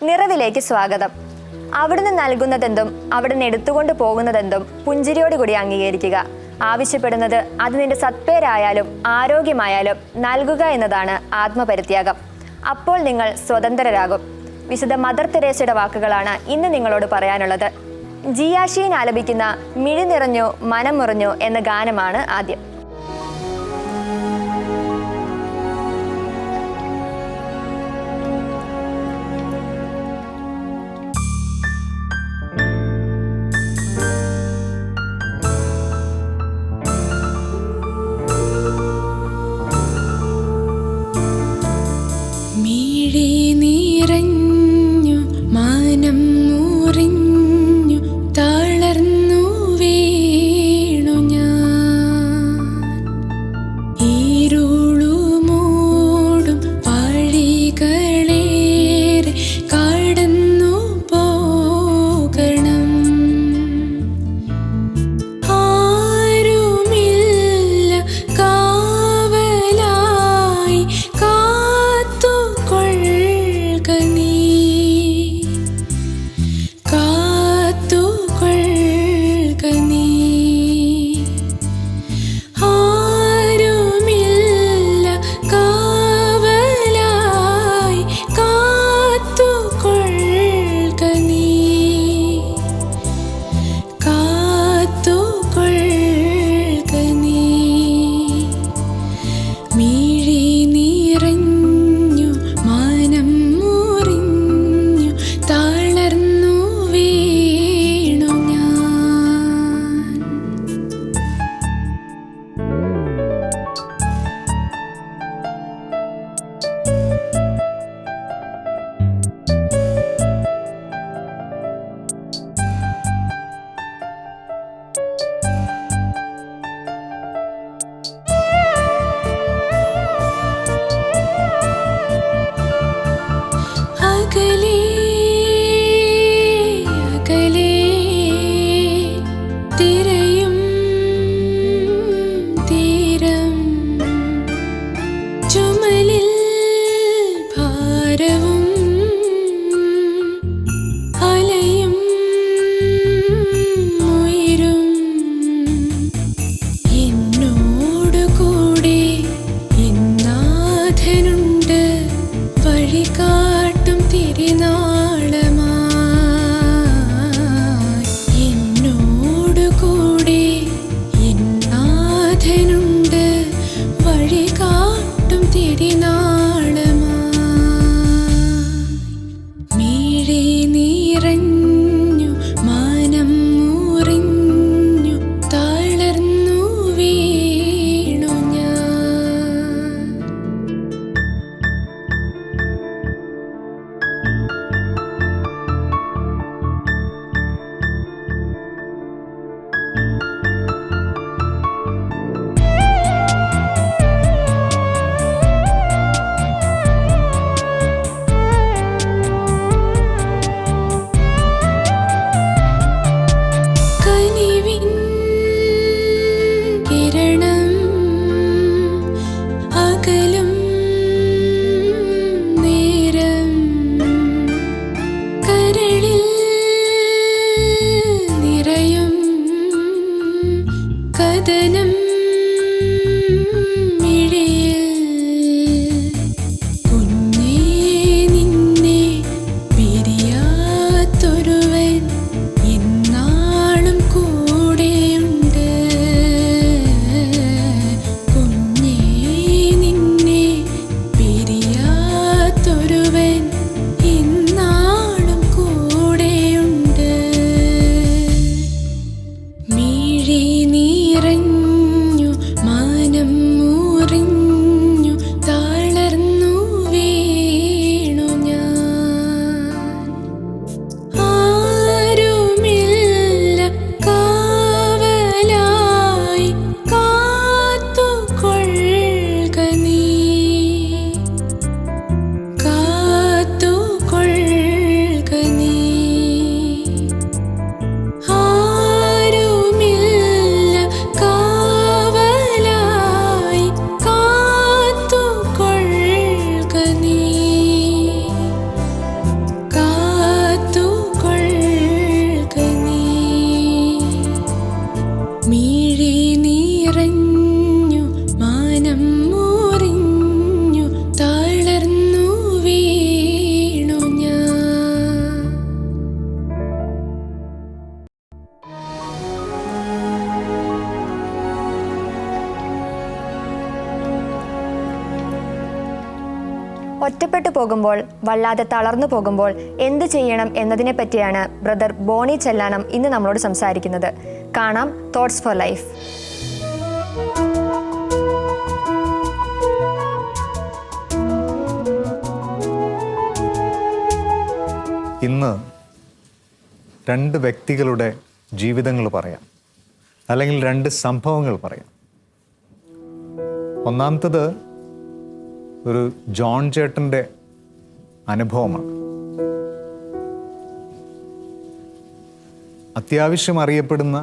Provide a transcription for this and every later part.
നിറവിലേക്ക് സ്വാഗതം. അവിടുന്ന് നൽകുന്നതെന്തും അവിടുന്ന് എടുത്തുകൊണ്ട് പോകുന്നതെന്തും പുഞ്ചിരിയോടുകൂടി അംഗീകരിക്കുക. ആവശ്യപ്പെടുന്നത് അത് നിന്റെ സത്പേരായാലും ആരോഗ്യമായാലും നൽകുക എന്നതാണ് ആത്മപരിത്യാഗം. അപ്പോൾ നിങ്ങൾ സ്വതന്ത്രരാകും. വിശുദ്ധ മദർ തെരേസയുടെ വാക്കുകളാണ് ഇന്ന് നിങ്ങളോട് പറയാനുള്ളത്. ജിയാഷീൻ ആലപിക്കുന്ന മിഴി നിറഞ്ഞു മനം മുറിഞ്ഞു എന്ന ഗാനമാണ് ആദ്യം. ഒറ്റപ്പെട്ടു പോകുമ്പോൾ, വല്ലാതെ തളർന്നു പോകുമ്പോൾ എന്തു ചെയ്യണം എന്നതിനെ പറ്റിയാണ് ബ്രദർ ബോണി ചെല്ലാനം ഇന്ന് നമ്മളോട് സംസാരിക്കുന്നത്. കാണാം തോട്ട്സ് ഫോർ ലൈഫ്. ഇന്ന് 2 വ്യക്തികളുടെ ജീവിതങ്ങൾ പറയാം, അല്ലെങ്കിൽ 2 സംഭവങ്ങൾ പറയാം. ഒന്നാമത്തത് ഒരു ജോൺ ചേട്ടൻ്റെ അനുഭവമാണ്. അത്യാവശ്യം അറിയപ്പെടുന്ന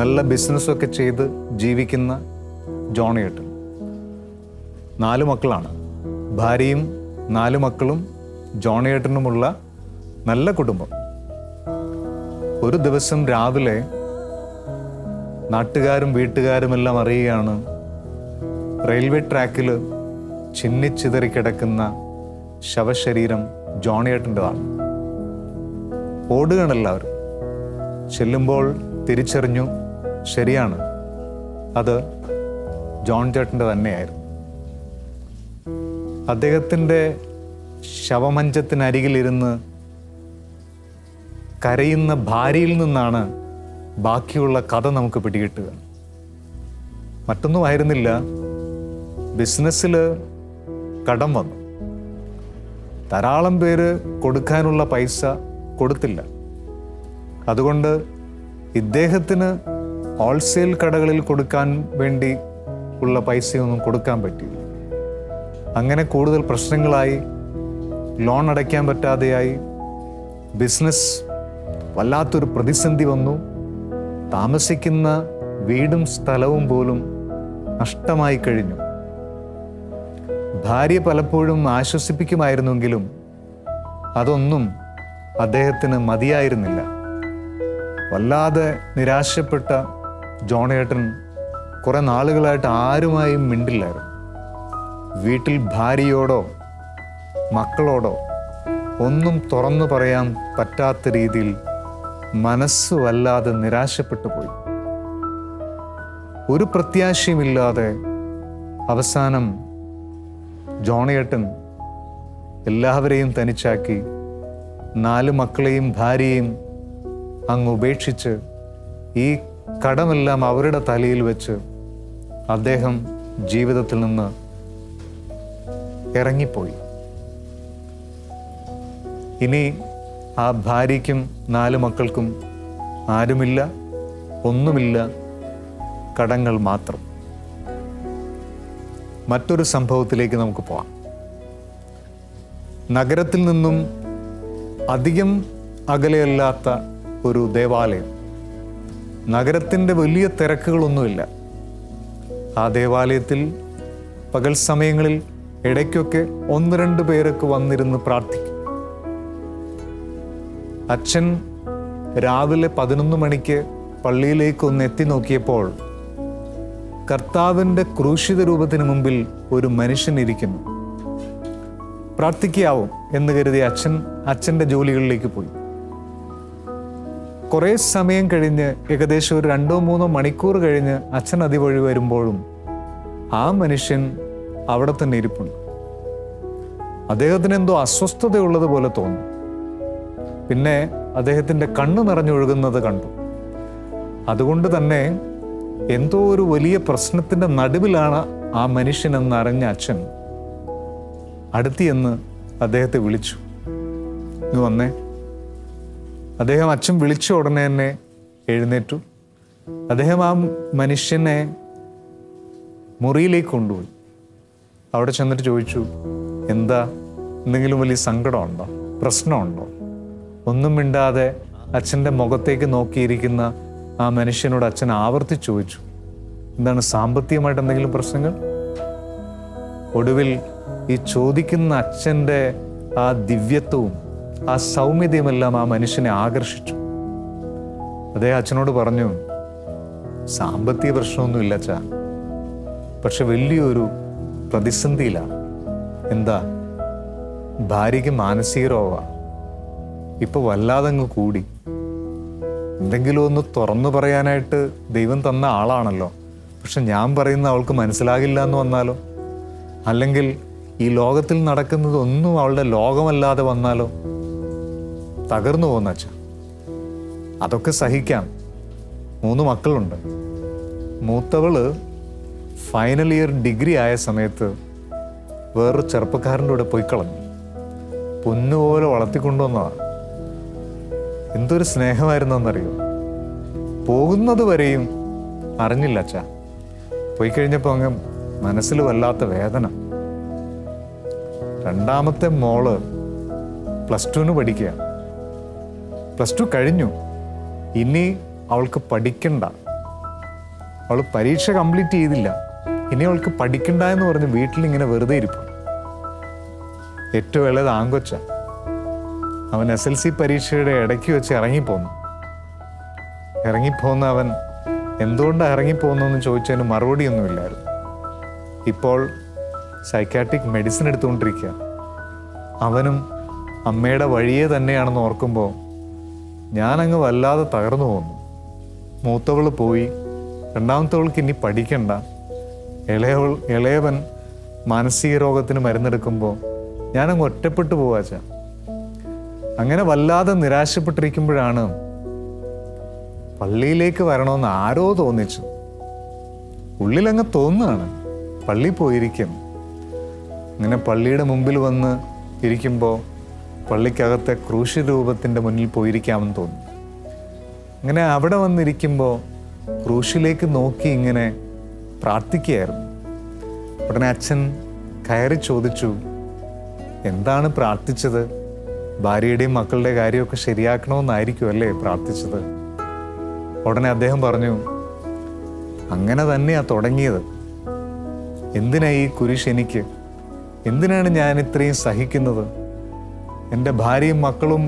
നല്ല ബിസിനസ്സൊക്കെ ചെയ്ത് ജീവിക്കുന്ന ജോൺ ചേട്ടൻ. 4 മക്കളാണ്. ഭാര്യയും 4 മക്കളും ജോൺ ചേട്ടനുമുള്ള നല്ല കുടുംബം. ഒരു ദിവസം രാവിലെ നാട്ടുകാരും വീട്ടുകാരുമെല്ലാം അറിയുകയാണ്, റെയിൽവേ ട്രാക്കിൽ ചിന്നിച്ചിതറി കിടക്കുന്ന ശവശരീരം ജോണിയേട്ടൻ്റെതാണ്. ഓടുകയാണ് എല്ലാവരും. ചെല്ലുമ്പോൾ തിരിച്ചറിഞ്ഞു, ശരിയാണ്, അത് ജോൺ ചേട്ടൻ്റെ തന്നെയായിരുന്നു. അദ്ദേഹത്തിൻ്റെ ശവമഞ്ചത്തിനരികിലിരുന്ന് കരയുന്ന ഭാര്യയിൽ നിന്നാണ് ബാക്കിയുള്ള കഥ നമുക്ക് പിടികിട്ടുക. മറ്റൊന്നും ആയിരുന്നില്ല, ബിസിനസ്സിൽ കടം വന്നു. ധാരാളം പേര് കൊടുക്കാനുള്ള പൈസ കൊടുത്തില്ല. അതുകൊണ്ട് ഇദ്ദേഹത്തിന് ഹോൾസെയിൽ കടകളിൽ കൊടുക്കാൻ വേണ്ടി ഉള്ള പൈസയൊന്നും കൊടുക്കാൻ പറ്റിയില്ല. അങ്ങനെ കൂടുതൽ പ്രശ്നങ്ങളായി, ലോൺ അടയ്ക്കാൻ പറ്റാതെയായി, ബിസിനസ് വല്ലാത്തൊരു പ്രതിസന്ധി വന്നു. താമസിക്കുന്ന വീടും സ്ഥലവും പോലും നഷ്ടമായി കഴിഞ്ഞു. ഭാര്യ പലപ്പോഴും ആശ്വസിപ്പിക്കുമായിരുന്നെങ്കിലും അതൊന്നും അദ്ദേഹത്തിന് മതിയായിരുന്നില്ല. വല്ലാതെ നിരാശപ്പെട്ട ജോണേട്ടൻ കുറെ നാളുകളായിട്ട് ആരുമായും മിണ്ടില്ലായിരുന്നു. വീട്ടിൽ ഭാര്യയോടോ മക്കളോടോ ഒന്നും തുറന്നു പറയാൻ പറ്റാത്ത രീതിയിൽ മനസ്സ് വല്ലാതെ നിരാശപ്പെട്ടു പോയി. ഒരു പ്രത്യാശയുമില്ലാതെ അവസാനം ജോണിയേട്ടൻ എല്ലാവരെയും തനിച്ചാക്കി 4 മക്കളെയും ഭാര്യയെയും അങ്ങ് ഉപേക്ഷിച്ച് ഈ കടമെല്ലാം അവരുടെ തലയിൽ വെച്ച് അദ്ദേഹം ജീവിതത്തിൽ നിന്ന് ഇറങ്ങിപ്പോയി. ഇനി ആ ഭാര്യയ്ക്കും 4 മക്കൾക്കും ആരുമില്ല, ഒന്നുമില്ല, കടങ്ങൾ മാത്രം. മറ്റൊരു സംഭവത്തിലേക്ക് നമുക്ക് പോവാം. നഗരത്തിൽ നിന്നും അധികം അകലെയല്ലാത്ത ഒരു ദേവാലയം. നഗരത്തിൻ്റെ വലിയ തിരക്കുകളൊന്നുമില്ല. ആ ദേവാലയത്തിൽ പകൽ സമയങ്ങളിൽ ഇടയ്ക്കൊക്കെ 1-2 പേരൊക്കെ വന്നിരുന്ന് പ്രാർത്ഥിക്കും. അച്ഛൻ രാവിലെ 11 മണിക്ക് പള്ളിയിലേക്ക് ഒന്ന് എത്തി നോക്കിയപ്പോൾ കർത്താവിൻ്റെ ക്രൂശിത രൂപത്തിന് മുമ്പിൽ ഒരു മനുഷ്യൻ ഇരിക്കുന്നു. പ്രാർത്ഥിക്കാവും എന്ന് കരുതി അച്ഛൻ്റെ ജോലികളിലേക്ക് പോയി. കുറേ സമയം കഴിഞ്ഞ്, ഏകദേശം ഒരു 2-3 മണിക്കൂർ കഴിഞ്ഞ് അച്ഛൻ അതിവഴി വരുമ്പോഴും ആ മനുഷ്യൻ അവിടെ തന്നെ ഇരിപ്പുണ്ട്. അദ്ദേഹത്തിന് എന്തോ അസ്വസ്ഥതയുള്ളത് പോലെ തോന്നി. പിന്നെ അദ്ദേഹത്തിൻ്റെ കണ്ണ് നിറഞ്ഞൊഴുകുന്നത് കണ്ടു. അതുകൊണ്ട് തന്നെ എന്തോ ഒരു വലിയ പ്രശ്നത്തിൻ്റെ നടുവിലാണ് ആ മനുഷ്യനെന്ന് അറിഞ്ഞ അച്ഛൻ അടുത്തിയെന്ന് അദ്ദേഹത്തെ വിളിച്ചു. ഇന്ന് വന്നേ. അച്ഛൻ വിളിച്ച ഉടനെ തന്നെ എഴുന്നേറ്റു. അദ്ദേഹം ആ മനുഷ്യനെ മുറിയിലേക്ക് കൊണ്ടുപോയി. അവിടെ ചെന്നിട്ട് ചോദിച്ചു, എന്താ, എന്തെങ്കിലും വലിയ സങ്കടമുണ്ടോ, പ്രശ്നമുണ്ടോ? ഒന്നും മിണ്ടാതെ അച്ഛൻ്റെ മുഖത്തേക്ക് നോക്കിയിരിക്കുന്ന ആ മനുഷ്യനോട് അച്ഛൻ ആവർത്തിച്ച് ചോദിച്ചു, എന്താണ്, സാമ്പത്തികമായിട്ട് എന്തെങ്കിലും പ്രശ്നങ്ങൾ? ഒടുവിൽ ഈ ചോദിക്കുന്ന അച്ഛൻ്റെ ആ ദിവ്യത്വവും ആ സൗമ്യതയുമെല്ലാം ആ മനുഷ്യനെ ആകർഷിച്ചു. അദ്ദേഹം അച്ഛനോട് പറഞ്ഞു, സാമ്പത്തിക പ്രശ്നമൊന്നുമില്ല അച്ഛാ, പക്ഷെ വലിയൊരു പ്രതിസന്ധിയിലാണ്. എന്താ? ഭാര്യയ്ക്ക് മാനസിക രോഗമാണ്. ഇപ്പൊ വല്ലാതെ അങ്ങ് കൂടി. എന്തെങ്കിലും ഒന്ന് തുറന്നു പറയാനായിട്ട് ദൈവം തന്ന ആളാണല്ലോ, പക്ഷെ ഞാൻ പറയുന്ന അവൾക്ക് മനസ്സിലാകില്ല എന്ന് വന്നാലോ? അല്ലെങ്കിൽ ഈ ലോകത്തിൽ നടക്കുന്നതൊന്നും അവളുടെ ലോകമല്ലാതെ വന്നാലോ? തകർന്നു പോകുന്ന അച്ഛ. അതൊക്കെ സഹിക്കാം. 3 മക്കളുണ്ട്. മൂത്തവള് ഫൈനൽ ഇയർ ഡിഗ്രി ആയ സമയത്ത് വേറൊരു ചെറുപ്പക്കാരൻ്റെ കൂടെ പോയി കളഞ്ഞു. പൊന്നുപോലെ വളർത്തിക്കൊണ്ടുവന്നതാണ്. എന്തൊരു സ്നേഹമായിരുന്നെന്നറിയോ? പോകുന്നത് വരെയും അറിഞ്ഞില്ല അച്ഛ. പോയി കഴിഞ്ഞപ്പോൾ അങ്ങ് മനസ്സിൽ വല്ലാത്ത വേദന. 2ാമത്തെ മോള് +2 പഠിക്കുക. +2 കഴിഞ്ഞു. ഇനി അവൾക്ക് പഠിക്കണ്ട. അവൾ പരീക്ഷ കംപ്ലീറ്റ് ചെയ്തില്ല. ഇനി അവൾക്ക് പഠിക്കണ്ട എന്ന് പറഞ്ഞ് വീട്ടിലിങ്ങനെ വെറുതെ ഇരിക്കും. ഏറ്റവും ഇളയത് ആങ്കൊച്ച. അവൻ SLC പരീക്ഷയുടെ ഇടയ്ക്ക് വെച്ച് ഇറങ്ങിപ്പോന്നു. അവൻ എന്തുകൊണ്ടാണ് ഇറങ്ങിപ്പോകുന്നതെന്ന് ചോദിച്ചതിന് മറുപടിയൊന്നുമില്ലായിരുന്നു. ഇപ്പോൾ സൈക്കാട്രിക് മെഡിസിൻ എടുത്തുകൊണ്ടിരിക്കുക. അവനും അമ്മയുടെ വഴിയെ തന്നെയാണെന്ന് ഓർക്കുമ്പോൾ ഞാനങ്ങ് വല്ലാതെ തകർന്നു പോന്നു. മൂത്തവൾ പോയി. 2ാമത്തവൾക്ക് ഇനി പഠിക്കണ്ട. ഇളയവൻ മാനസിക രോഗത്തിന് മരുന്നെടുക്കുമ്പോൾ ഞാനങ്ങ് ഒറ്റപ്പെട്ടു പോവാച്ച. അങ്ങനെ വല്ലാതെ നിരാശപ്പെട്ടിരിക്കുമ്പോഴാണ് പള്ളിയിലേക്ക് വരണമെന്ന് ആരോ തോന്നിച്ചു. ഉള്ളിലങ്ങ് തോന്നുകയാണ് പള്ളി പോയിരിക്കും. അങ്ങനെ പള്ളിയുടെ മുമ്പിൽ വന്ന് ഇരിക്കുമ്പോൾ പള്ളിക്കകത്തെ ക്രൂശ് രൂപത്തിൻ്റെ മുന്നിൽ പോയിരിക്കാമെന്ന് തോന്നി. അങ്ങനെ അവിടെ വന്നിരിക്കുമ്പോൾ ക്രൂശിലേക്ക് നോക്കി ഇങ്ങനെ പ്രാർത്ഥിക്കുകയായിരുന്നു. ഉടനെ അച്ഛൻ കയറി ചോദിച്ചു, എന്താണ് പ്രാർത്ഥിച്ചത്? ഭാര്യയുടെയും മക്കളുടെ കാര്യമൊക്കെ ശരിയാക്കണമെന്നായിരിക്കും അല്ലേ പ്രാർത്ഥിച്ചത്? ഉടനെ അദ്ദേഹം പറഞ്ഞു, അങ്ങനെ തന്നെയാ തുടങ്ങിയത്. എന്തിനാ ഈ കുരിശ് എനിക്ക്? എന്തിനാണ് ഞാൻ ഇത്രയും സഹിക്കുന്നത്? എൻ്റെ ഭാര്യയും മക്കളും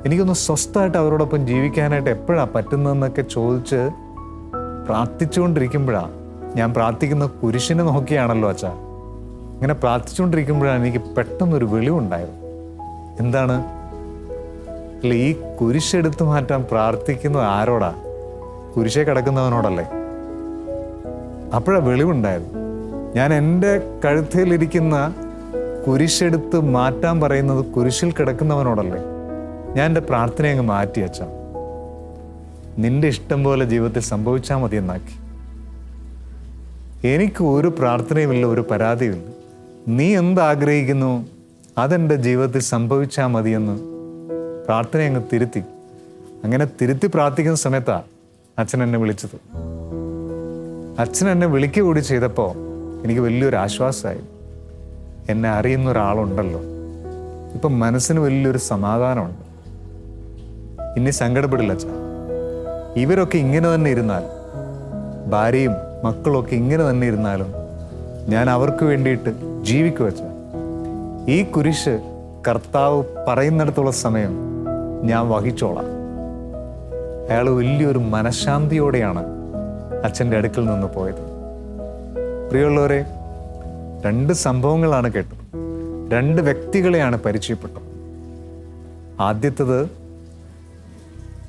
എനിക്കൊന്ന് സ്വസ്ഥമായിട്ട് അവരോടൊപ്പം ജീവിക്കാനായിട്ട് എപ്പോഴാണ് പറ്റുന്നതെന്നൊക്കെ ചോദിച്ച് പ്രാർത്ഥിച്ചുകൊണ്ടിരിക്കുമ്പോഴാണ്, ഞാൻ പ്രാർത്ഥിക്കുന്ന കുരിശിനെ നോക്കിയാണല്ലോ അച്ഛാ, ഇങ്ങനെ പ്രാർത്ഥിച്ചുകൊണ്ടിരിക്കുമ്പോഴാണ് എനിക്ക് പെട്ടെന്നൊരു വെളിവുണ്ടായത്. എന്താണ്? അല്ല, ഈ കുരിശെടുത്ത് മാറ്റാൻ പ്രാർത്ഥിക്കുന്നത് ആരോടാ? കുരിശെ കിടക്കുന്നവനോടല്ലേ? അപ്പോഴാണ് വെളിവുണ്ടായത്. ഞാൻ എൻ്റെ കഴുത്തിലിരിക്കുന്ന കുരിശെടുത്ത് മാറ്റാൻ പറയുന്നത് കുരിശിൽ കിടക്കുന്നവനോടല്ലേ? ഞാൻ എൻ്റെ പ്രാർത്ഥന അങ്ങ് മാറ്റി അച്ഛാ. നിന്റെ ഇഷ്ടം പോലെ ജീവിതത്തിൽ സംഭവിച്ചാൽ മതി എന്നാക്കി. എനിക്ക് ഒരു പ്രാർത്ഥനയുമില്ല, ഒരു പരാതിയുമില്ല. നീ എന്താഗ്രഹിക്കുന്നു അതെൻ്റെ ജീവിതത്തിൽ സംഭവിച്ചാൽ മതിയെന്ന് പ്രാർത്ഥന അങ്ങ് തിരുത്തി. അങ്ങനെ തിരുത്തി പ്രാർത്ഥിക്കുന്ന സമയത്താണ് അച്ഛൻ എന്നെ വിളിച്ചത്. അച്ഛൻ എന്നെ വിളിക്കുക കൂടി ചെയ്തപ്പോൾ എനിക്ക് വലിയൊരു ആശ്വാസമായി. എന്നെ അറിയുന്ന ഒരാളുണ്ടല്ലോ. ഇപ്പം മനസ്സിന് വലിയൊരു സമാധാനമുണ്ട്. ഇനി സങ്കടപ്പെടില്ല അച്ഛാ. ഇവരൊക്കെ ഇങ്ങനെ തന്നെ ഇരുന്നാൽ, ഭാര്യയും മക്കളൊക്കെ ഇങ്ങനെ തന്നെ ഇരുന്നാലും ഞാൻ അവർക്ക് വേണ്ടിയിട്ട് ജീവിക്കുക അച്ഛാ. ഈ കുരിശ് കർത്താവ് പറയുന്നിടത്തുള്ള സമയം ഞാൻ വഹിച്ചോളാം. അയാൾ വലിയൊരു മനഃശാന്തിയോടെയാണ് അച്ഛൻ്റെ അടുക്കൽ നിന്ന് പോയത്. പ്രിയമുള്ളവരെ, 2 സംഭവങ്ങളാണ് കേട്ടത്. 2 വ്യക്തികളെയാണ് പരിചയപ്പെട്ടത്. ആദ്യത്തേത്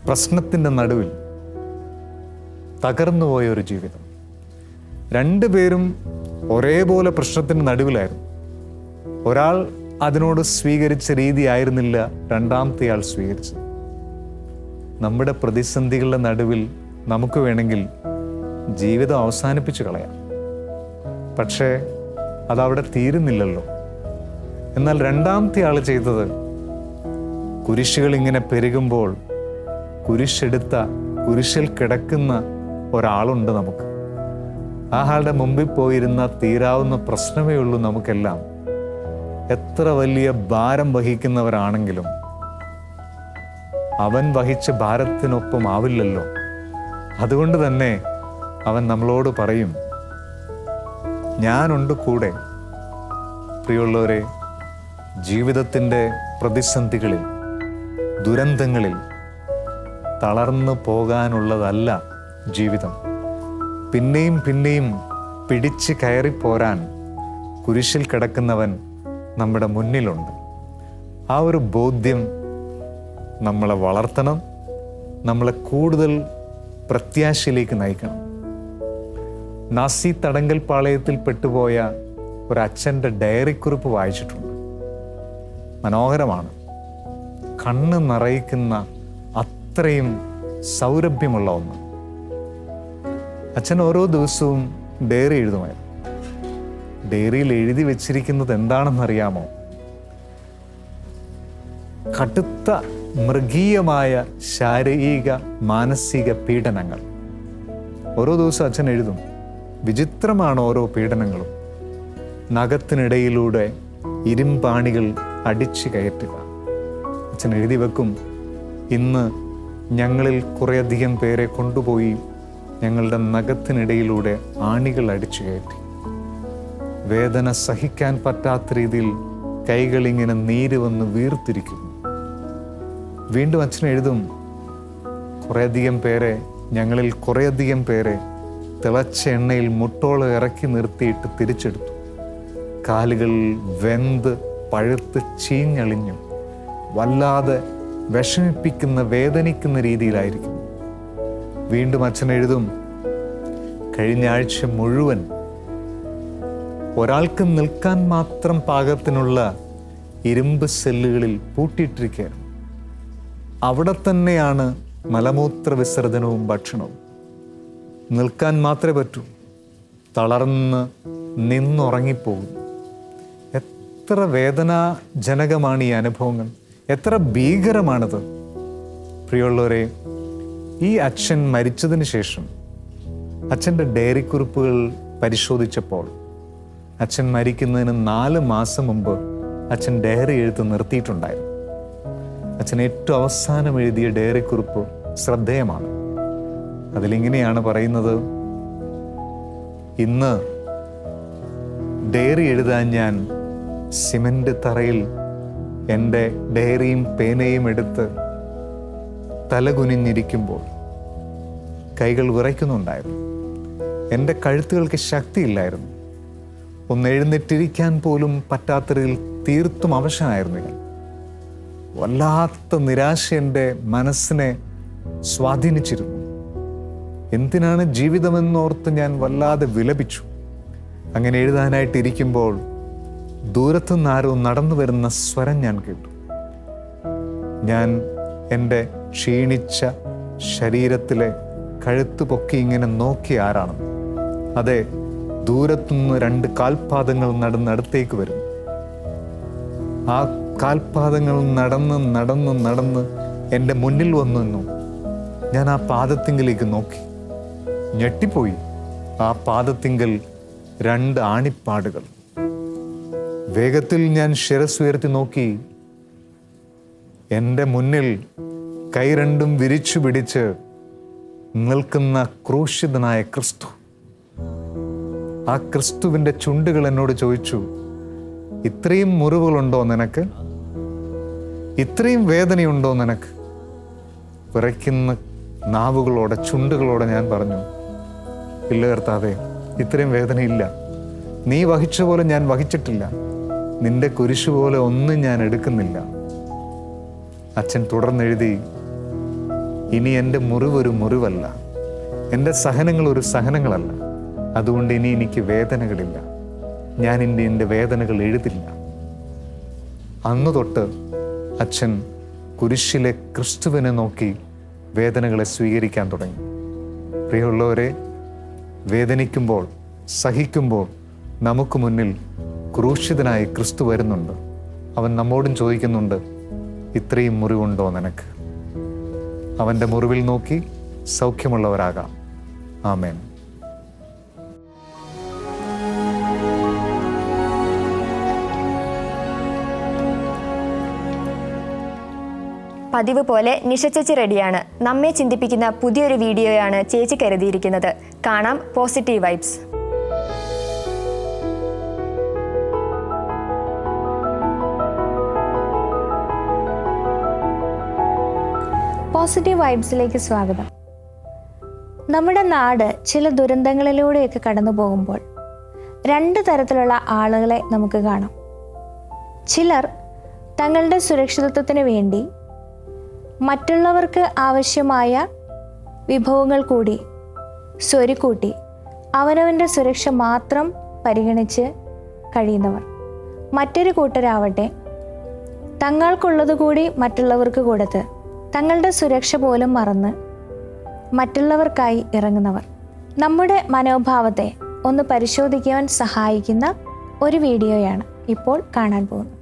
പ്രശ്നത്തിൻ്റെ നടുവിൽ തകർന്നുപോയ ഒരു ജീവിതം. 2 പേരും ഒരേപോലെ പ്രശ്നത്തിൻ്റെ നടുവിലായിരുന്നു. ഒരാൾ അതിനോട് സ്വീകരിച്ച രീതി ആയിരുന്നില്ല 2ാമത്തെ ആൾ സ്വീകരിച്ചത്. നമ്മുടെ പ്രതിസന്ധികളുടെ നടുവിൽ നമുക്ക് വേണമെങ്കിൽ ജീവിതം അവസാനിപ്പിച്ച് കളയാം. പക്ഷേ അതവിടെ തീരുന്നില്ലല്ലോ. എന്നാൽ 2ാമത്തെ ആൾ ചെയ്തത്, കുരിശുകൾ ഇങ്ങനെ പെരുകുമ്പോൾ കുരിശെടുത്ത, കുരിശിൽ കിടക്കുന്ന ഒരാളുണ്ട് നമുക്ക്. ആ ആളുടെ മുമ്പിൽ പോയിരുന്ന തീരാവുന്ന പ്രശ്നമേ ഉള്ളൂ നമുക്കെല്ലാം. എത്ര വലിയ ഭാരം വഹിക്കുന്നവരാണെങ്കിലും അവൻ വഹിച്ച ഭാരത്തിനൊപ്പം ആവില്ലല്ലോ. അതുകൊണ്ട് തന്നെ അവൻ നമ്മളോട് പറയും, ഞാനുണ്ട് കൂടെ. പ്രിയമുള്ളവരെ, ജീവിതത്തിൻ്റെ പ്രതിസന്ധികളിൽ, ദുരന്തങ്ങളിൽ തളർന്നു പോകാനുള്ളതല്ല ജീവിതം. പിന്നെയും പിന്നെയും പിടിച്ച് കയറിപ്പോരാൻ കുരിശിൽ കിടക്കുന്നവൻ നമ്മുടെ മുന്നിലുണ്ട്. ആ ഒരു ബോധ്യം നമ്മളെ വളർത്തണം, നമ്മളെ കൂടുതൽ പ്രത്യാശയിലേക്ക് നയിക്കണം. നാസി തടങ്കൽ പാളയത്തിൽ പെട്ടുപോയ ഒരച്ഛൻ്റെ ഡയറിക്കുറിപ്പ് വായിച്ചിട്ടുണ്ട്. മനോഹരമാണ്. കണ്ണ് നിറയിക്കുന്ന അത്രയും സൗരഭ്യമുള്ള ഒന്ന്. അച്ഛൻ ഓരോ ദിവസവും ഡയറി എഴുതുമായിരുന്നു. ഡയറിയിൽ എഴുതി വെച്ചിരിക്കുന്നത് എന്താണെന്നറിയാമോ? കടുത്ത മൃഗീയമായ ശാരീരിക മാനസിക പീഡനങ്ങൾ. ഓരോ ദിവസവും അച്ഛൻ എഴുതും. വിചിത്രമാണ് ഓരോ പീഡനങ്ങളും. നഖത്തിനിടയിലൂടെ ഇരുമ്പാണികൾ അടിച്ചു കയറ്റുക. അച്ഛൻ എഴുതി വെക്കും, ഇന്ന് ഞങ്ങളിൽ കുറേയധികം പേരെ കൊണ്ടുപോയി ഞങ്ങളുടെ നഖത്തിനിടയിലൂടെ ആണികൾ അടിച്ചു കയറ്റി. വേദന സഹിക്കാൻ പറ്റാത്ത രീതിയിൽ കൈകളിങ്ങനെ നീര് വന്ന് വീർത്തിരിക്കുന്നു. വീണ്ടും അച്ഛൻ എഴുതും, ഞങ്ങളിൽ കുറേയധികം പേരെ തിളച്ച എണ്ണയിൽ മുട്ടോളം ഇറക്കി നിർത്തിയിട്ട് തിരിച്ചെടുത്തു. കാലുകൾ വെന്ത് പഴുത്ത് ചീഞ്ഞളിഞ്ഞു. വല്ലാതെ വിഷമിപ്പിക്കുന്ന വേദനിക്കുന്ന രീതിയിലായിരിക്കും. വീണ്ടും അച്ഛൻ എഴുതും, കഴിഞ്ഞ ആഴ്ച മുഴുവൻ ഒരാൾക്ക് നിൽക്കാൻ മാത്രം പാകത്തിനുള്ള ഇരുമ്പ് സെല്ലുകളിൽ പൂട്ടിയിട്ടിരിക്കുകയായിരുന്നു. അവിടെ തന്നെയാണ് മലമൂത്ര വിസർജനവും ഭക്ഷണവും. നിൽക്കാൻ മാത്രമേ പറ്റൂ. തളർന്ന് നിന്നുറങ്ങിപ്പോകും. എത്ര വേദനാജനകമാണ് ഈ അനുഭവങ്ങൾ, എത്ര ഭീകരമാണത്. പ്രിയമുള്ളവരെ, ഈ അച്ഛൻ മരിച്ചതിന് ശേഷം അച്ഛൻ്റെ ഡയറി കുറിപ്പുകൾ പരിശോധിച്ചപ്പോൾ അച്ഛൻ മരിക്കുന്നതിന് 4 മാസം മുമ്പ് അച്ഛൻ ഡയറി എഴുത്ത് നിർത്തിയിട്ടുണ്ടായിരുന്നു. അച്ഛൻ ഏറ്റവും അവസാനം എഴുതിയ ഡയറി കുറിപ്പ് ശ്രദ്ധേയമാണ്. അതിലിങ്ങനെയാണ് പറയുന്നത്, ഇന്ന് ഡയറി എഴുതാൻ ഞാൻ സിമന്റ് തറയിൽ എൻ്റെ ഡയറിയും പേനയും എടുത്ത് തലകുനിഞ്ഞിരിക്കുമ്പോൾ കൈകൾ വിറയ്ക്കുന്നുണ്ടായിരുന്നു. എൻ്റെ കഴുത്തുകൾക്ക് ശക്തിയില്ലായിരുന്നു. ഒന്ന് എഴുന്നേറ്റിരിക്കാൻ പോലും പറ്റാത്തതിൽ തീർത്തും അവശനായിരുന്നു ഞാൻ. വല്ലാത്ത നിരാശ എൻ്റെ മനസ്സിനെ സ്വാധീനിച്ചിരുന്നു. എന്തിനാണ് ജീവിതമെന്നോർത്ത് ഞാൻ വല്ലാതെ വിലപിച്ചു. അങ്ങനെ എഴുതാനായിട്ടിരിക്കുമ്പോൾ ദൂരത്തുനിന്ന് ആരോ നടന്നു വരുന്ന സ്വരം ഞാൻ കേട്ടു. ഞാൻ എൻ്റെ ക്ഷീണിച്ച ശരീരത്തിലെ കഴുത്ത് പൊക്കി ഇങ്ങനെ നോക്കി ആരാണെന്ന്. അതെ, ദൂരത്തുനിന്ന് 2 കാൽപാദങ്ങൾ നടന്നടുത്തേക്ക് വരും. ആ കാൽപാദങ്ങൾ നടന്ന് എൻ്റെ മുന്നിൽ വന്നു നിന്നു. ഞാൻ ആ പാദത്തിങ്കലേക്ക് നോക്കി, ഞെട്ടിപ്പോയി. ആ പാദത്തിങ്കൽ 2 ആണിപ്പാടുകൾ. വേഗത്തിൽ ഞാൻ ശിരസ്സുയർത്തി നോക്കി. എൻ്റെ മുന്നിൽ കൈ 2 വിരിച്ചു പിടിച്ച് നിൽക്കുന്ന ക്രൂശിതനായ ക്രിസ്തു. ആ ക്രിസ്തുവിൻ്റെ ചുണ്ടുകൾ എന്നോട് ചോദിച്ചു, ഇത്രയും മുറിവുകളുണ്ടോ നിനക്ക്? ഇത്രയും വേദനയുണ്ടോ നിനക്ക്? വിറയ്ക്കുന്ന നാവുകളോടെ ചുണ്ടുകളോടെ ഞാൻ പറഞ്ഞു, ഇല്ല കർത്താവേ, ഇത്രയും വേദനയില്ല. നീ വഹിച്ച പോലെ ഞാൻ വഹിച്ചിട്ടില്ല. നിന്റെ കുരിശു പോലെ ഒന്നും ഞാൻ എടുക്കുന്നില്ല. അച്ഛൻ തുടർന്നെഴുതി, ഇനി എൻ്റെ മുറിവൊരു മുറിവല്ല, എൻ്റെ സഹനങ്ങൾ ഒരു സഹനങ്ങളല്ല. അതുകൊണ്ട് ഇനി എനിക്ക് വേദനകളില്ല. ഞാൻ ഇനി എൻ്റെ വേദനകൾ എഴുതില്ല. അന്ന് തൊട്ട് അച്ഛൻ കുരിശിലെ ക്രിസ്തുവിനെ നോക്കി വേദനകളെ സ്വീകരിക്കാൻ തുടങ്ങി. പ്രിയമുള്ളവരെ, വേദനിക്കുമ്പോൾ, സഹിക്കുമ്പോൾ നമുക്ക് മുന്നിൽ ക്രൂശിതനായി ക്രിസ്തു വരുന്നുണ്ട്. അവൻ നമ്മോടും ചോദിക്കുന്നുണ്ട്, ഇത്രയും മുറിവുണ്ടോ നിനക്ക്? അവൻ്റെ മുറിവിൽ നോക്കി സൗഖ്യമുള്ളവരാകാം. ആമേൻ. പതിവ് പോലെ നിഷ ചേച്ചി റെഡിയാണ്. നമ്മെ ചിന്തിപ്പിക്കുന്ന പുതിയൊരു വീഡിയോയാണ് ചേച്ചി കരുതിയിരിക്കുന്നത്. കാണാം പോസിറ്റീവ് വൈബ്സ്. പോസിറ്റീവ് വൈബ്സിലേക്ക് സ്വാഗതം. നമ്മുടെ നാട് ചില ദുരന്തങ്ങളിലൂടെയൊക്കെ കടന്നു പോകുമ്പോൾ 2 തരത്തിലുള്ള ആളുകളെ നമുക്ക് കാണാം. ചിലർ തങ്ങളുടെ സുരക്ഷിതത്വത്തിന് വേണ്ടി മറ്റുള്ളവർക്ക് ആവശ്യമായ വിഭവങ്ങൾ കൂടി സ്വരുക്കൂട്ടി അവനവൻ്റെ സുരക്ഷ മാത്രം പരിഗണിച്ച് കഴിയുന്നവർ. മറ്റൊരു കൂട്ടരാവട്ടെ തങ്ങൾക്കുള്ളതുകൂടി മറ്റുള്ളവർക്ക് കൊടുത്ത് തങ്ങളുടെ സുരക്ഷ പോലും മറന്ന് മറ്റുള്ളവർക്കായി ഇറങ്ങുന്നവർ. നമ്മുടെ മനോഭാവത്തെ ഒന്ന് പരിശോധിക്കുവാൻ സഹായിക്കുന്ന ഒരു വീഡിയോയാണ് ഇപ്പോൾ കാണാൻ പോകുന്നത്.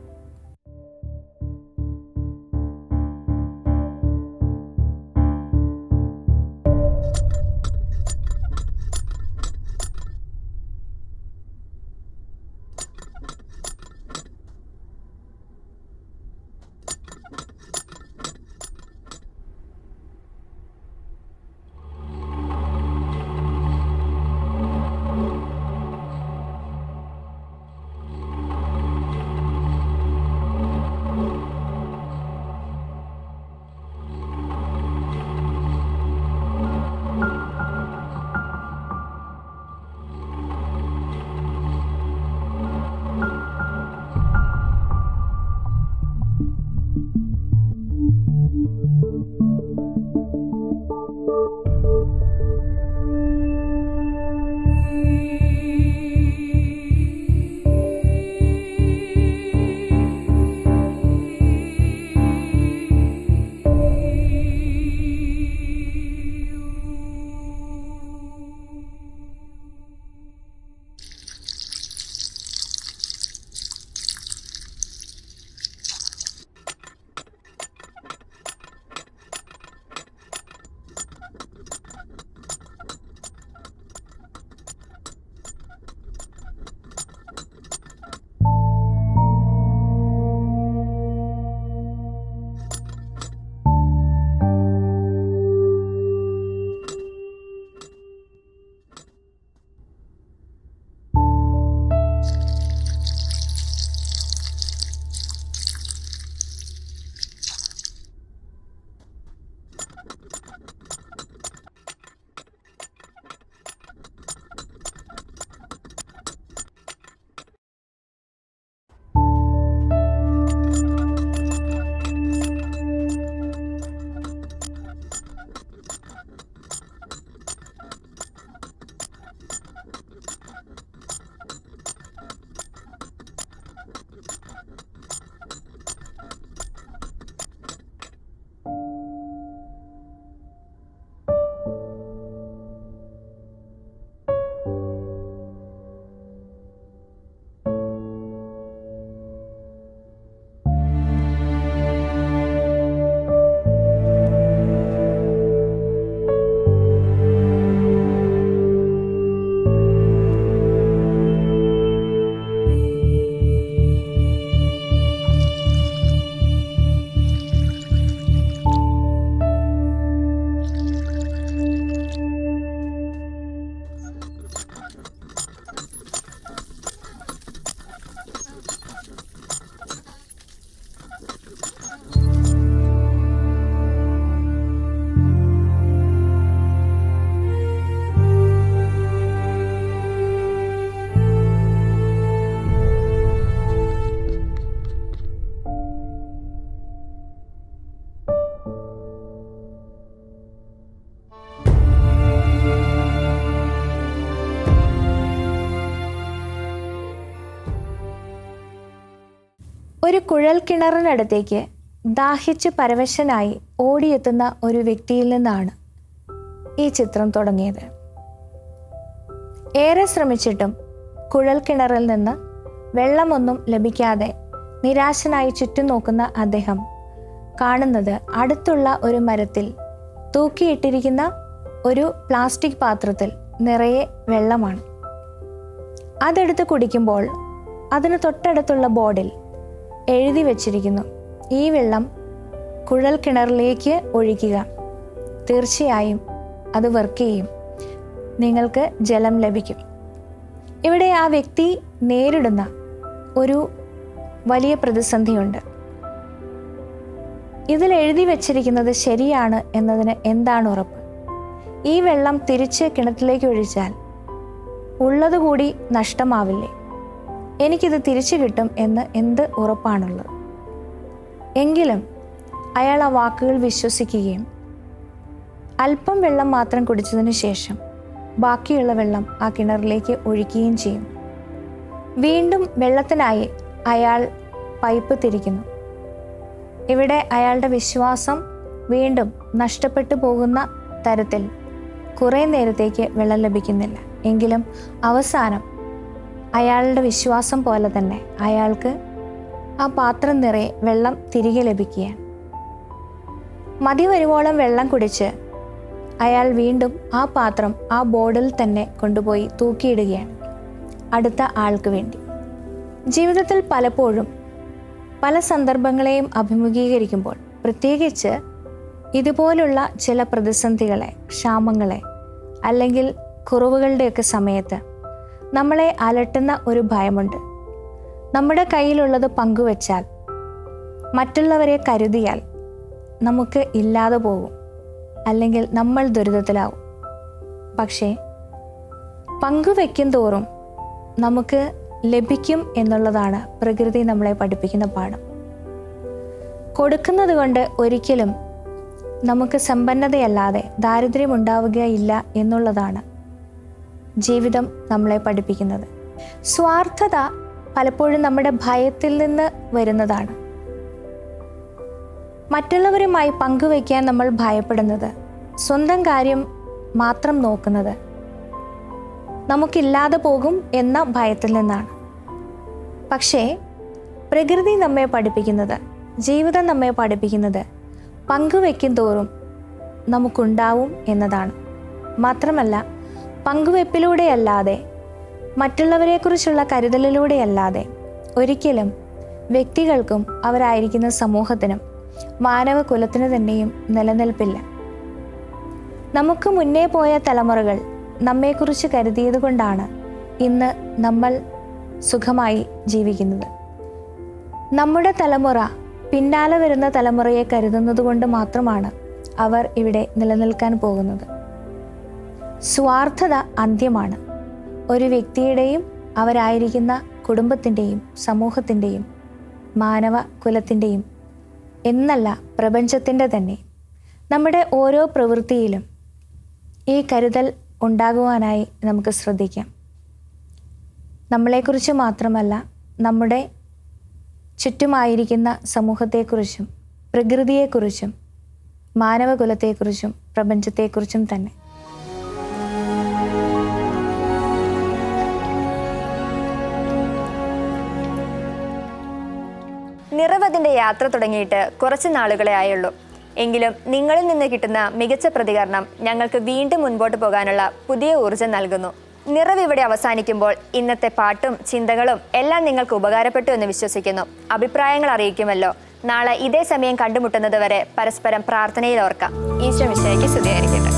ഒരു കുഴൽ കിണറിനടുത്തേക്ക് ദാഹിച്ച് പരവശനായി ഓടിയെത്തുന്ന ഒരു വ്യക്തിയിൽ നിന്നാണ് ഈ ചിത്രം തുടങ്ങിയത്. ഏറെ ശ്രമിച്ചിട്ടും കുഴൽ കിണറിൽ നിന്ന് വെള്ളമൊന്നും ലഭിക്കാതെ നിരാശനായി ചുറ്റും നോക്കുന്ന അദ്ദേഹം കാണുന്നത് അടുത്തുള്ള ഒരു മരത്തിൽ തൂക്കിയിട്ടിരിക്കുന്ന ഒരു പ്ലാസ്റ്റിക് പാത്രത്തിൽ നിറയെ വെള്ളമാണ്. അതെടുത്ത് കുടിക്കുമ്പോൾ അതിന് തൊട്ടടുത്തുള്ള ബോർഡിൽ എഴുതി വച്ചിരിക്കുന്നു, ഈ വെള്ളം കുഴൽ കിണറിലേക്ക് ഒഴിക്കുക, തീർച്ചയായും അത് വർക്ക് ചെയ്യും, നിങ്ങൾക്ക് ജലം ലഭിക്കും. ഇവിടെ ആ വ്യക്തി നേരിടുന്ന ഒരു വലിയ പ്രതിസന്ധിയുണ്ട്. ഇതിൽ എഴുതി വച്ചിരിക്കുന്നത് ശരിയാണ് എന്നതിന് എന്താണ് ഉറപ്പ്? ഈ വെള്ളം തിരിച്ച് കിണറ്റിലേക്ക് ഒഴിച്ചാൽ ഉള്ളതുകൂടി നഷ്ടമാവില്ലേ? എനിക്കിത് തിരിച്ചു കിട്ടും എന്ന് എന്ത് ഉറപ്പാണുള്ളത്? എങ്കിലും അയാൾ ആ വാക്കുകൾ വിശ്വസിക്കുകയും അല്പം വെള്ളം മാത്രം കുടിച്ചതിന് ശേഷം ബാക്കിയുള്ള വെള്ളം ആ കിണറിലേക്ക് ഒഴിക്കുകയും ചെയ്യും. വീണ്ടും വെള്ളത്തിനായി അയാൾ പൈപ്പ് തിരിക്കുന്നു. ഇവിടെ അയാളുടെ വിശ്വാസം വീണ്ടും നഷ്ടപ്പെട്ടു പോകുന്ന തരത്തിൽ കുറേ നേരത്തേക്ക് വെള്ളം ലഭിക്കുന്നില്ല. എങ്കിലും അവസാനം അയാളുടെ വിശ്വാസം പോലെ തന്നെ അയാൾക്ക് ആ പാത്രം നിറയെ വെള്ളം തിരികെ ലഭിക്കുകയാണ്. മതി വരുവോളം വെള്ളം കുടിച്ച് അയാൾ വീണ്ടും ആ പാത്രം ആ ബോർഡിൽ തന്നെ കൊണ്ടുപോയി തൂക്കിയിടുകയാണ് അടുത്ത ആൾക്ക് വേണ്ടി. ജീവിതത്തിൽ പലപ്പോഴും പല സന്ദർഭങ്ങളെയും അഭിമുഖീകരിക്കുമ്പോൾ, പ്രത്യേകിച്ച് ഇതുപോലുള്ള ചില പ്രതിസന്ധികളെ, ക്ഷാമങ്ങളെ അല്ലെങ്കിൽ കുറവുകളുടെയൊക്കെ സമയത്ത് നമ്മളെ അലട്ടുന്ന ഒരു ഭയമുണ്ട്. നമ്മുടെ കയ്യിലുള്ളത് പങ്കുവച്ചാൽ, മറ്റുള്ളവരെ കരുതിയാൽ നമുക്ക് ഇല്ലാതെ പോകും, അല്ലെങ്കിൽ നമ്മൾ ദുരിതത്തിലാവും. പക്ഷേ പങ്കുവെക്കും തോറും നമുക്ക് ലഭിക്കും എന്നുള്ളതാണ് പ്രകൃതി നമ്മളെ പഠിപ്പിക്കുന്ന പാഠം. കൊടുക്കുന്നത് കൊണ്ട് ഒരിക്കലും നമുക്ക് സമ്പന്നതയല്ലാതെ ദാരിദ്ര്യം ഉണ്ടാവുകയില്ല എന്നുള്ളതാണ് ജീവിതം നമ്മളെ പഠിപ്പിക്കുന്നത്. സ്വാർത്ഥത പലപ്പോഴും നമ്മുടെ ഭയത്തിൽ നിന്ന് വരുന്നതാണ്. മറ്റുള്ളവരുമായി പങ്കുവയ്ക്കാൻ നമ്മൾ ഭയപ്പെടുന്നത്, സ്വന്തം കാര്യം മാത്രം നോക്കുന്നത് നമുക്കില്ലാതെ പോകും എന്ന ഭയത്തിൽ നിന്നാണ്. പക്ഷേ പ്രകൃതി നമ്മെ പഠിപ്പിക്കുന്നത്, ജീവിതം നമ്മെ പഠിപ്പിക്കുന്നത് പങ്കുവെക്കും തോറും നമുക്കുണ്ടാവും എന്നതാണ്. മാത്രമല്ല, പങ്കുവെപ്പിലൂടെയല്ലാതെ, മറ്റുള്ളവരെക്കുറിച്ചുള്ള കരുതലിലൂടെയല്ലാതെ ഒരിക്കലും വ്യക്തികൾക്കും അവരായിരിക്കുന്ന സമൂഹത്തിനും മാനവകുലത്തിന് തന്നെയും നിലനിൽപ്പില്ല. നമുക്ക് മുന്നേ പോയ തലമുറകൾ നമ്മെക്കുറിച്ച് കരുതിയത് കൊണ്ടാണ് ഇന്ന് നമ്മൾ സുഖമായി ജീവിക്കുന്നത്. നമ്മുടെ തലമുറ പിന്നാലെ വരുന്ന തലമുറയെ കരുതുന്നത് കൊണ്ട് മാത്രമാണ് അവർ ഇവിടെ നിലനിൽക്കാൻ പോകുന്നത്. സ്വാർത്ഥത അന്ത്യമാണ്. ഒരു വ്യക്തിയുടെയും അവരായിരിക്കുന്ന കുടുംബത്തിൻ്റെയും സമൂഹത്തിൻ്റെയും മാനവ കുലത്തിൻ്റെയും എന്നല്ല, പ്രപഞ്ചത്തിൻ്റെ തന്നെ നമ്മുടെ ഓരോ പ്രവൃത്തിയിലും ഈ കരുതൽ ഉണ്ടാകുവാനായി നമുക്ക് ശ്രദ്ധിക്കാം. നമ്മളെക്കുറിച്ച് മാത്രമല്ല, നമ്മുടെ ചുറ്റുമായിരിക്കുന്ന സമൂഹത്തെക്കുറിച്ചും പ്രകൃതിയെക്കുറിച്ചും മാനവകുലത്തെക്കുറിച്ചും പ്രപഞ്ചത്തെക്കുറിച്ചും തന്നെ. നിറവതിൻ്റെ യാത്ര തുടങ്ങിയിട്ട് കുറച്ച് നാളുകളെ ആയുള്ളൂ. എങ്കിലും നിങ്ങളിൽ നിന്ന് കിട്ടുന്ന മികച്ച പ്രതികരണം ഞങ്ങൾക്ക് വീണ്ടും മുൻപോട്ട് പോകാനുള്ള പുതിയ ഊർജ്ജം നൽകുന്നു. നിറവ് ഇവിടെ അവസാനിക്കുമ്പോൾ ഇന്നത്തെ പാട്ടും ചിന്തകളും എല്ലാം നിങ്ങൾക്ക് ഉപകാരപ്പെട്ടു എന്ന് വിശ്വസിക്കുന്നു. അഭിപ്രായങ്ങൾ അറിയിക്കുമല്ലോ. നാളെ ഇതേ സമയം കണ്ടുമുട്ടുന്നത് വരെ പരസ്പരം പ്രാർത്ഥനയിൽ ഓർക്കാം. ഈശോ മിശിഹായ്ക്ക് സ്തുതിയായിരിക്കട്ടെ.